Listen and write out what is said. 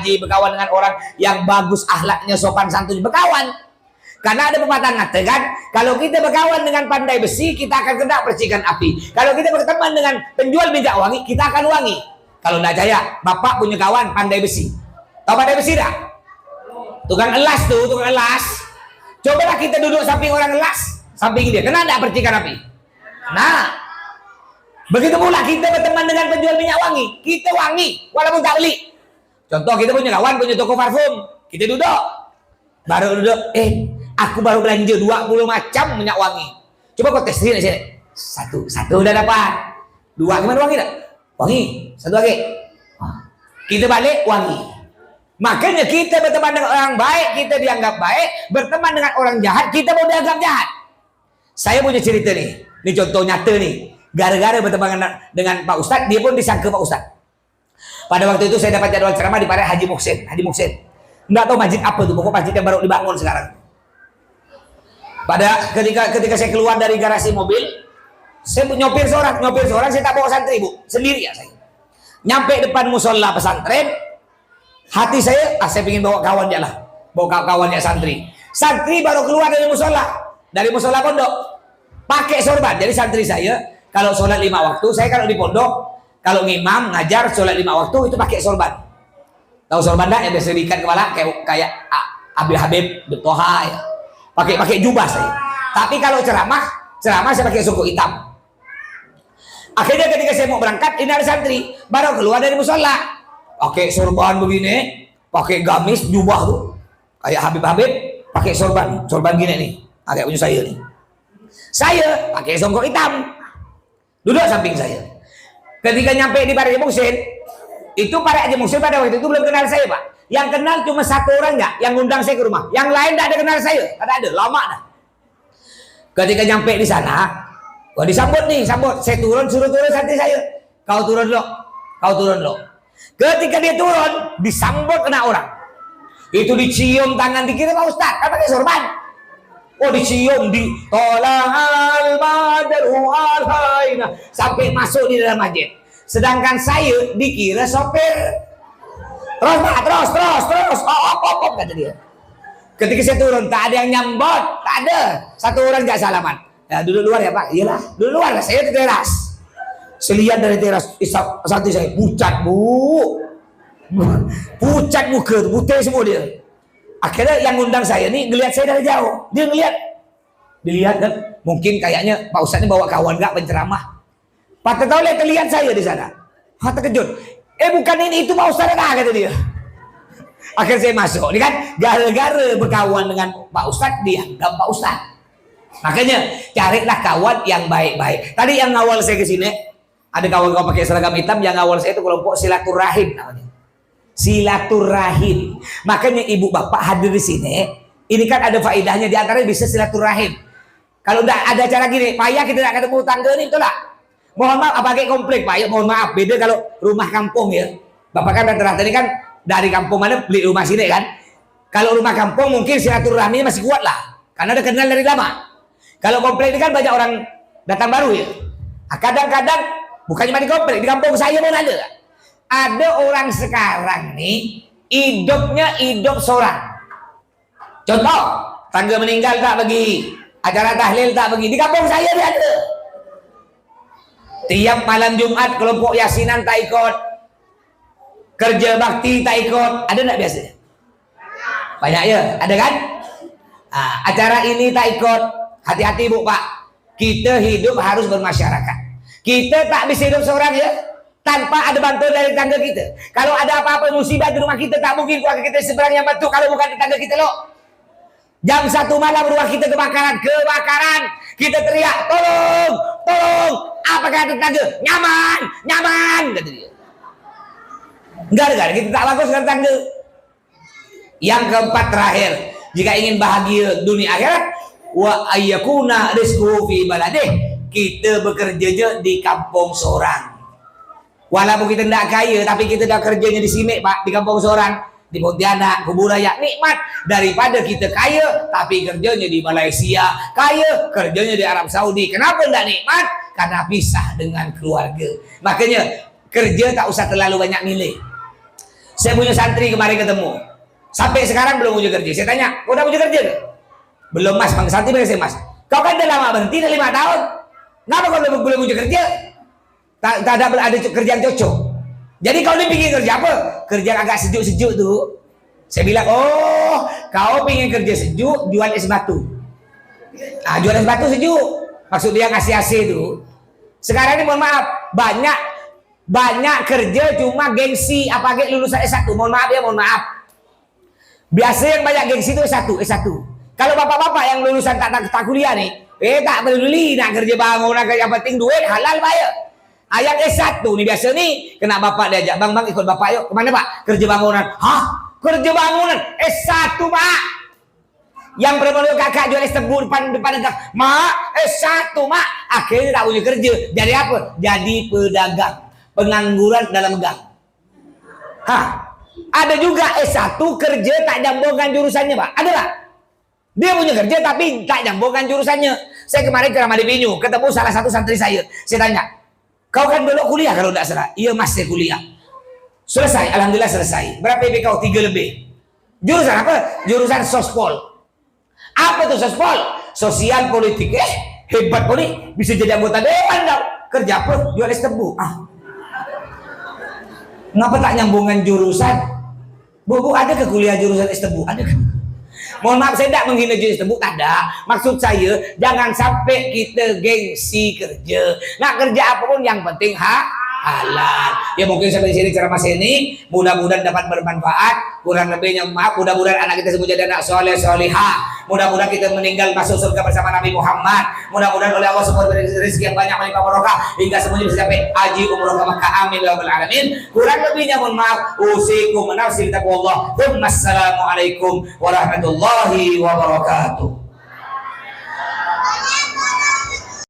haji, berkawan dengan orang yang bagus akhlaknya, sopan santun, berkawan. Karena ada pepatah mengatakan, kalau kita berkawan dengan pandai besi, kita akan kena percikan api. Kalau kita berteman dengan penjual minyak wangi, kita akan wangi. Kalau tidak percaya, bapak punya kawan pandai besi. Tahu pandai besi tak? Tukang elas tuh, tukang elas. Cobalah kita duduk samping orang elas, samping dia, kena tidak percikan api? Nah, begitu pula kita berteman dengan penjual minyak wangi, kita wangi walaupun tak beli. Contoh, kita punya kawan punya toko parfum, kita duduk, baru duduk, aku baru belanja 20 macam minyak wangi, coba kau tes sini. Satu udah dapat, 2 gimana wangi tak? Wangi, 1 lagi, kita balik wangi. Makanya kita berteman dengan orang baik, kita dianggap baik. Berteman dengan orang jahat, kita mau dianggap jahat. Saya punya cerita nih, ini contoh nyata nih. Gara-gara berteman dengan Pak Ustadz, dia pun disangka Pak Ustadz. Pada waktu itu saya dapat jadwal ceramah di Parai Haji Muhsin. Nggak tahu masjid apa tuh, pokoknya masjid yang baru dibangun sekarang. Pada ketika saya keluar dari garasi mobil, saya nyopir seorang, saya tak bawa santri bu, sendiri ya saya. Nyampe depan musola pesantren, hati saya, saya ingin bawa kawan dia lah, bawa kawannya santri. Santri baru keluar dari musola pondok, pakai sorban. Jadi santri saya, kalau sholat 5 waktu, saya kalau di pondok, kalau ngimam ngajar sholat 5 waktu itu pakai sorban. Tahu sorban dah yang biasa diikat kepala kayak Abi Habib, Toha ya. Pakai jubah saya. Tapi kalau ceramah saya pakai suku hitam. Akhirnya ketika saya mau berangkat, ini ada santri baru keluar dari musola, pakai sorban begini, pakai gamis jubah tuh, kayak Habib, pakai sorban gini nih, kayak punya saya nih. Saya pakai songkok hitam. Duduk samping saya. Ketika nyampe di Parai Haji Muhsin, itu Parai Haji Muhsin pada waktu itu belum kenal saya pak. Yang kenal cuma 1 orang nggak, yang ngundang saya ke rumah. Yang lain tidak ada kenal saya, ada lama dah. Ketika nyampe di sana, disambut nih, saya suruh turun santri saya. Kau turun lo. Ketika dia turun, disambut kena orang. Itu dicium tangan, dikira Pak Ustadz, kan pakai sorban. Dicium di tolahal badru alaina sampai masuk di dalam masjid. Sedangkan saya dikira sopir. Terus. Kata dia. Ketika saya turun, tak ada yang nyambut, tak ada. 1 orang gak salaman. Ya, duduk luar ya Pak. Iyalah, duduk luar lah. Saya di teras. Saya lihat dari teras, santri saya pucat bu, pucat muka, putih semua dia. Akhirnya yang ngundang saya nih ngelihat saya dari jauh. Dia dilihat kan, mungkin kayaknya Pak Ustadz ini bawa kawan gak penceramah. Pak tahu lihat saya di sana. Terkejut. Bukan ini, itu Pak Ustadz kata dia. Akhirnya saya masuk. Ini kan gara-gara berkawan dengan Pak Ustadz, dianggap Pak Ustadz. Makanya carilah kawan yang baik-baik. Tadi yang ngawal saya ke sini, ada kawan-kawan pakai seragam hitam, yang ngawal saya itu kelompok silaturahim namanya. Silaturahim. Makanya ibu bapak hadir di sini, ini kan ada faedahnya, di antaranya bisa silaturahim. Kalau udah ada cara gini, Pak ya kita tidak ketemu tangga nih, betul tak? Mohon maaf, pakai komplek Pak ya, mohon maaf. Beda kalau rumah kampung ya. Bapak kan rata-rata ini kan dari kampung mana beli rumah sini kan. Kalau rumah kampung mungkin silaturahminya masih kuat lah, karena udah kenal dari lama. Kalau komplek ini kan banyak orang datang baru ya. Kadang-kadang bukan cuma di komplek, di kampung saya pun ada. Ada orang sekarang nih hidupnya hidup seorang. Contoh, tangga meninggal tak bagi, acara tahlil tak bagi. Di kampung saya dia ada. Tiap malam Jumat kelompok yasinan tak ikut, kerja bakti tak ikut. Ada enggak biasanya? Banyak ya, ada kan? Acara ini tak ikut. Hati-hati bu pak, kita hidup harus bermasyarakat. Kita tak bisa hidup seorang ya tanpa ada bantuan dari tangga kita. Kalau ada apa-apa musibah di rumah kita, tak mungkin keluarga kita seberang yang bantu kalau bukan di tangga kita loh. Jam 1 malam rumah kita kebakaran, kita teriak tolong. Apa kata tangga? Nyaman kata dia. Enggak, kita tak bagus dengan tangga. Yang keempat terakhir, jika ingin bahagia dunia akhirat, wa ayyakuna rizquhu fi baladih, kita bekerja di kampung seorang. Walaupun kita tidak kaya, tapi kita dah kerjanya di sini pak, di kampung seorang, di Pontianak, Kuburaya, nikmat daripada kita kaya tapi kerjanya di Malaysia, kaya kerjanya di Arab Saudi. Kenapa tidak nikmat? Karena pisah dengan keluarga. Makanya kerja tak usah terlalu banyak milih. Saya punya santri kemarin ketemu, sampai sekarang belum punya kerja. Saya tanya, kau udah punya kerja gak? Belum mas, bang santri bilang, mas, kau kan udah lama berhenti, udah 5 tahun, kenapa kau belum punya kerja? Tak ada kerjaan cocok. Jadi kau ini pingin kerja apa? Kerja agak sejuk-sejuk tuh. Saya bilang, oh, kau pingin kerja sejuk, jual es batu. Nah, jual es batu sejuk. Maksud dia ngasih AC tuh. Sekarang ini mohon maaf, banyak kerja cuma gengsi, apalagi lulusan S1. Mohon maaf ya, mohon maaf. Biasanya yang banyak gengsi itu S1. Kalau bapak-bapak yang lulusan tak kuliah nih, tak peduli nak kerja bangunan, yang penting duit halal bayar. Yang S1 nih biasa nih, kena bapak diajak, bang ikut bapak yuk. Kemana pak? Kerja bangunan. Hah? Kerja bangunan? S1 pak. Yang berbalik kakak jual es tebu depan gang. Mak, S1 mak. Akhirnya tak punya kerja. Jadi apa? Jadi pedagang. Pengangguran dalam gang. Hah? Ada juga S1 kerja tak nyambungkan jurusannya pak. Ada pak? Dia punya kerja tapi tak nyambungkan jurusannya. Saya kemarin ke Ramadi Pinyu, ketemu salah satu santri saya. Saya tanya, kau kan belok kuliah kalau tidak salah? Iya mas, saya kuliah. Selesai, alhamdulillah selesai. Berapa IP kau? 3 lebih. Jurusan apa? Jurusan sospol. Apa tuh sospol? Sosial politik. Hebat kau nih, bisa jadi anggota dewan kau. Kerja apa? Jual es tebu. Ngapa tak nyambungan jurusan? Bu, ada ke kuliah jurusan es tebu? Ada kan? Mohon maaf, saya tidak menghina jenis tebu, tak ada. Maksud saya, jangan sampai kita gengsi kerja. Nak kerja apapun yang penting halal. Ya mungkin sampai di sini ceramah saya ini, mudah-mudahan dapat bermanfaat. Kurang lebihnya maaf, mudah-mudahan anak kita semua jadi anak soleh solihah. Mudah-mudahan kita meninggal masuk surga bersama Nabi Muhammad. Mudah-mudahan oleh Allah semua beri rezeki yang banyak, melimpah barokah hingga semuanya bisa sampai haji umroh ke Makkah. Amin ya rabbal alamin. Kurang lebihnya mohon maaf. Usikum menafsir taqwallah. Wassalamualaikum warahmatullahi wabarakatuh.